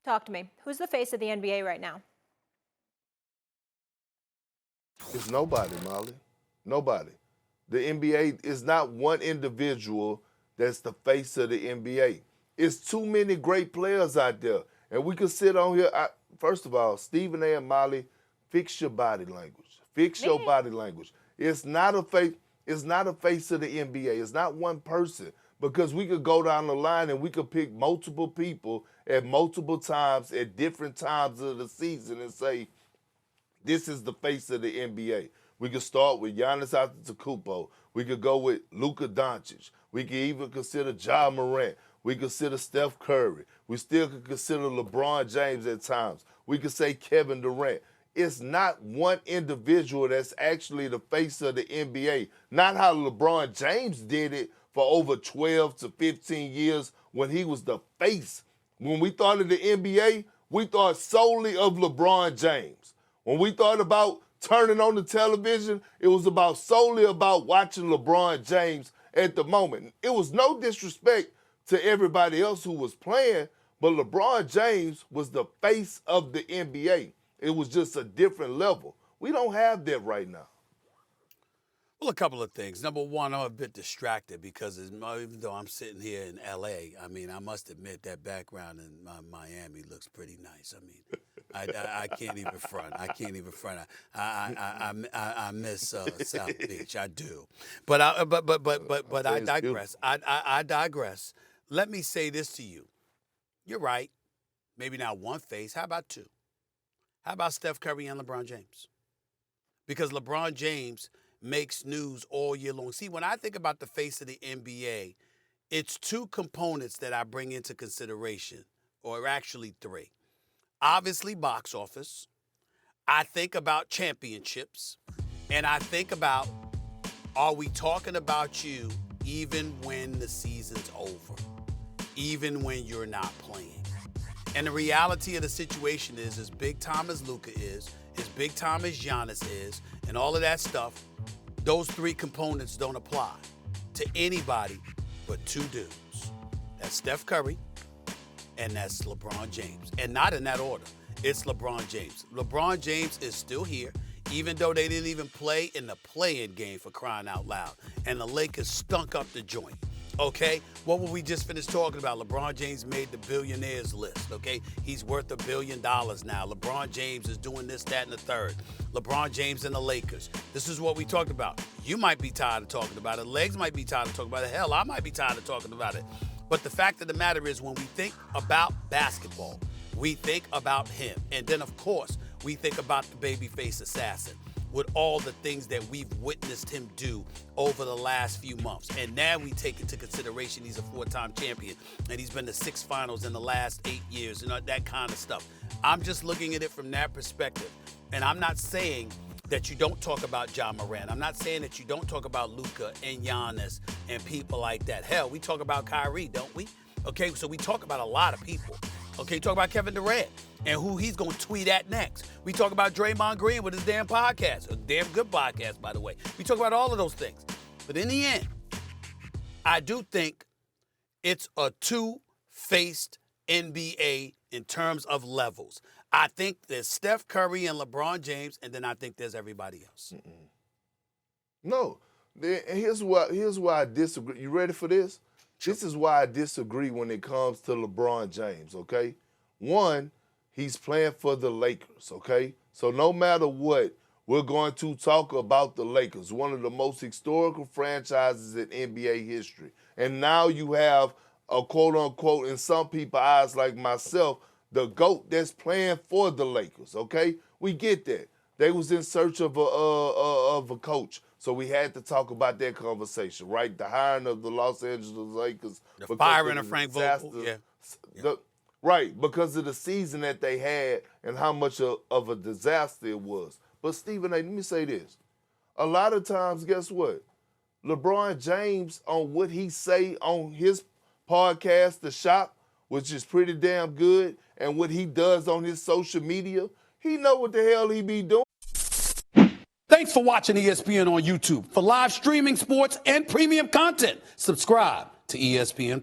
Talk to me. Who's the face of the NBA right now? It's nobody, Molly. Nobody. The NBA is not one individual that's the face of the NBA. It's too many great players out there. And we could sit on here. First of all, Stephen A. and Molly, fix your body language. Fix your body language. It's not a face. It's not a face of the NBA. It's not one person. Because we could go down the line and we could pick multiple people at multiple times at different times of the season and say, this is the face of the NBA. We could start with Giannis Antetokounmpo. We could go with Luka Doncic. We could even consider Ja Morant. We could consider Steph Curry. We still could consider LeBron James at times. We could say Kevin Durant. It's not one individual that's actually the face of the NBA. Not how LeBron James did it for over 12 to 15 years when he was the face. When we thought of the NBA, we thought solely of LeBron James. When we thought about turning on the television, it was solely about watching LeBron James at the moment. It was no disrespect to everybody else who was playing, but LeBron James was the face of the NBA. It was just a different level. We don't have that right now. Well, a couple of things. Number one, I'm a bit distracted because even though I'm sitting here in L.A., I mean, I must admit that background in Miami looks pretty nice. I mean, I can't even front. I can't even front. I miss South Beach. I do. But I digress. I digress. Let me say this to you. You're right. Maybe not one face. How about two? How about Steph Curry and LeBron James? Because LeBron James makes news all year long. See, when I think about the face of the NBA, it's two components that I bring into consideration, or actually three. Obviously, box office. I think about championships. And I think about, are we talking about you even when the season's over? Even when you're not playing? And the reality of the situation is, as big time as Luka is, as big time as Giannis is, and all of that stuff, those three components don't apply to anybody but two dudes. That's Steph Curry and that's LeBron James. And not in that order. It's LeBron James. LeBron James is still here, even though they didn't even play in the play-in game, for crying out loud. And the Lakers stunk up the joint. Okay, what were we just finished talking about? LeBron James made the billionaires list, okay? He's worth $1 billion now. LeBron James is doing this, that, and the third. LeBron James and the Lakers. This is what we talked about. You might be tired of talking about it. Legs might be tired of talking about it. Hell, I might be tired of talking about it. But the fact of the matter is, when we think about basketball, we think about him. And then, of course, we think about the babyface assassin, with all the things that we've witnessed him do over the last few months. And now we take into consideration he's a four-time champion, and he's been to 6 finals in the last 8 years, and that kind of stuff. I'm just looking at it from that perspective. And I'm not saying that you don't talk about Ja Morant. I'm not saying that you don't talk about Luka and Giannis and people like that. Hell, we talk about Kyrie, don't we? Okay, so we talk about a lot of people. Okay, talk about Kevin Durant and who he's going to tweet at next. We talk about Draymond Green with his damn podcast, a damn good podcast, by the way. We talk about all of those things. But in the end, I do think it's a two-faced NBA in terms of levels. I think there's Steph Curry and LeBron James, and then I think there's everybody else. No. And here's why I disagree. You ready for this? This is why I disagree when it comes to LeBron James, okay? One, he's playing for the Lakers, okay? So no matter what, we're going to talk about the Lakers, one of the most historical franchises in NBA history. And now you have a quote-unquote, in some people's eyes like myself, the GOAT that's playing for the Lakers, okay? We get that. They was in search of a coach. So we had to talk about that conversation, right? The hiring of the Los Angeles Lakers. The firing of Frank Vogel. Yeah. Right, because of the season that they had and how much of a disaster it was. But, Stephen A., let me say this. A lot of times, guess what? LeBron James, on what he say on his podcast, The Shop, which is pretty damn good, and what he does on his social media, he know what the hell he be doing. Thanks for watching ESPN on YouTube. For live streaming, sports, and premium content, subscribe to ESPN+.